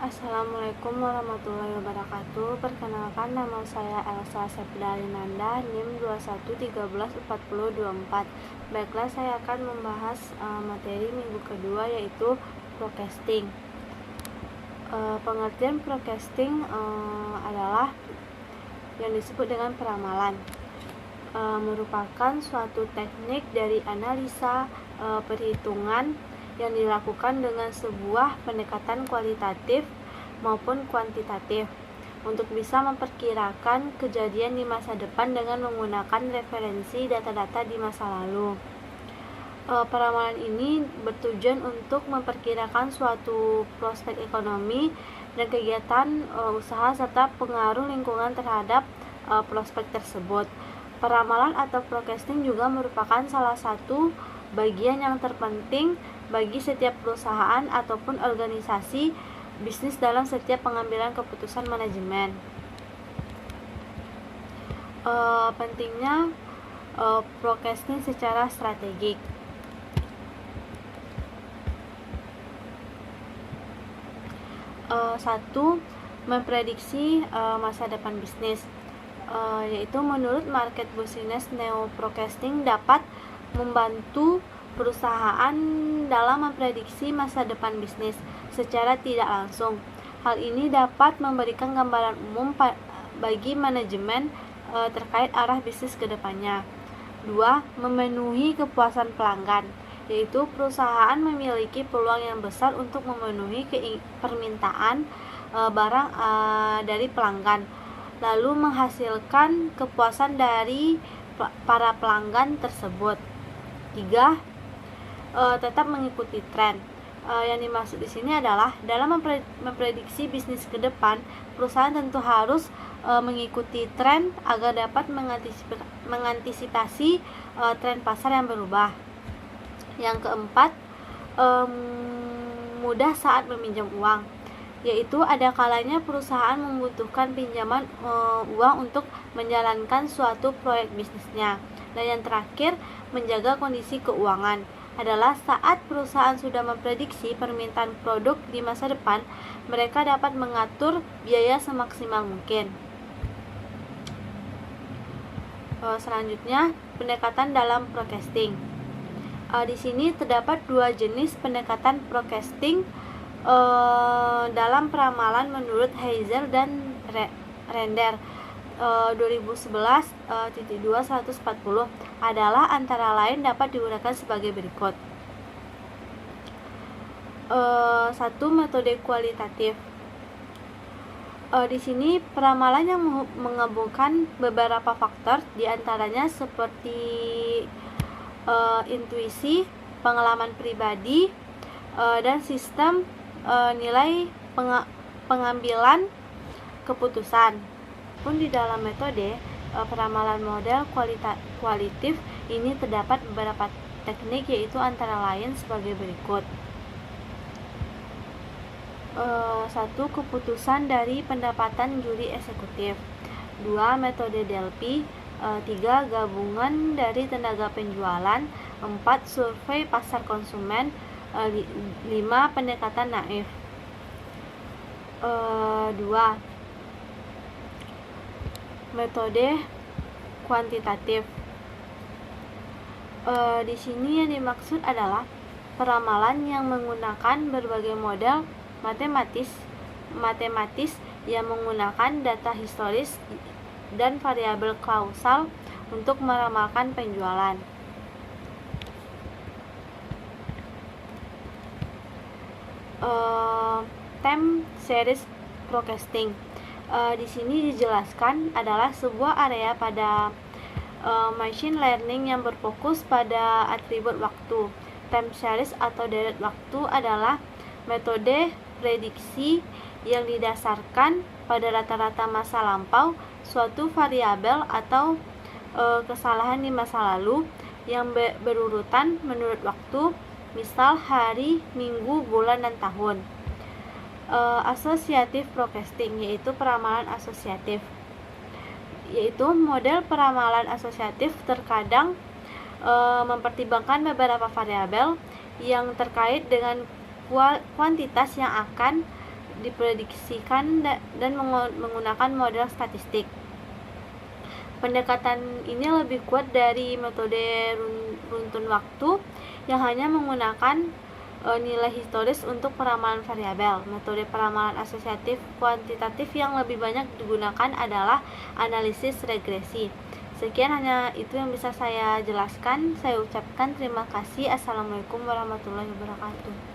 Assalamualaikum warahmatullahi wabarakatuh. Perkenalkan, nama saya Elsa Sepdalinanda, NIM 21134024. Baiklah, saya akan membahas materi minggu kedua, yaitu forecasting. Pengertian forecasting adalah yang disebut dengan peramalan. Merupakan suatu teknik dari analisa perhitungan yang dilakukan dengan sebuah pendekatan kualitatif maupun kuantitatif untuk bisa memperkirakan kejadian di masa depan dengan menggunakan referensi data-data di masa lalu. Peramalan ini bertujuan untuk memperkirakan suatu prospek ekonomi dan kegiatan usaha serta pengaruh lingkungan terhadap prospek tersebut. Peramalan atau forecasting juga merupakan salah satu bagian yang terpenting bagi setiap perusahaan ataupun organisasi bisnis dalam setiap pengambilan keputusan manajemen. Pentingnya forecasting secara strategik. Satu, memprediksi masa depan bisnis, yaitu menurut Market Business Neo Forecasting dapat membantu perusahaan dalam memprediksi masa depan bisnis secara tidak langsung. Hal ini dapat memberikan gambaran umum bagi manajemen terkait arah bisnis ke depannya. 2. Memenuhi kepuasan pelanggan, yaitu perusahaan memiliki peluang yang besar untuk memenuhi permintaan barang dari pelanggan, lalu menghasilkan kepuasan dari para pelanggan tersebut. 3. Tetap mengikuti tren. Yang dimaksud di sini adalah dalam memprediksi bisnis ke depan, perusahaan tentu harus mengikuti tren agar dapat mengantisipasi tren pasar yang berubah. Yang keempat, mudah saat meminjam uang, yaitu ada kalanya perusahaan membutuhkan pinjaman uang untuk menjalankan suatu proyek bisnisnya. Dan yang terakhir, menjaga kondisi keuangan adalah saat perusahaan sudah memprediksi permintaan produk di masa depan, mereka dapat mengatur biaya semaksimal mungkin. Selanjutnya, pendekatan dalam forecasting. Di sini terdapat dua jenis pendekatan forecasting dalam peramalan menurut Heiser dan Render. 2011-2-140 adalah antara lain dapat digunakan sebagai berikut. 1. Metode kualitatif. Di sini peramalan yang menggabungkan beberapa faktor, diantaranya seperti intuisi, pengalaman pribadi, dan sistem nilai pengambilan keputusan. Pun di dalam metode peramalan model kualitatif ini terdapat beberapa teknik, yaitu antara lain sebagai berikut. 1. Keputusan dari pendapatan juri eksekutif. 2. Metode Delphi. 3. Gabungan dari tenaga penjualan. 4. Survei pasar konsumen. 5. Pendekatan naif. 2. Metode kuantitatif. Di sini yang dimaksud adalah peramalan yang menggunakan berbagai model matematis yang menggunakan data historis dan variabel kausal untuk meramalkan penjualan. Time series forecasting. Di sini dijelaskan adalah sebuah area pada machine learning yang berfokus pada atribut waktu. Time series atau deret waktu adalah metode prediksi yang didasarkan pada rata-rata masa lampau suatu variabel atau kesalahan di masa lalu yang berurutan menurut waktu, misal hari, minggu, bulan, dan tahun. Associative forecasting, yaitu peramalan asosiatif, yaitu model peramalan asosiatif terkadang mempertimbangkan beberapa variabel yang terkait dengan kuantitas yang akan diprediksikan dan menggunakan model statistik. Pendekatan ini lebih kuat dari metode runtun waktu yang hanya menggunakan nilai historis untuk peramalan variabel. Metode peramalan asosiatif kuantitatif yang lebih banyak digunakan adalah analisis regresi. Sekian, hanya itu yang bisa saya jelaskan. Saya ucapkan terima kasih. Assalamualaikum warahmatullahi wabarakatuh.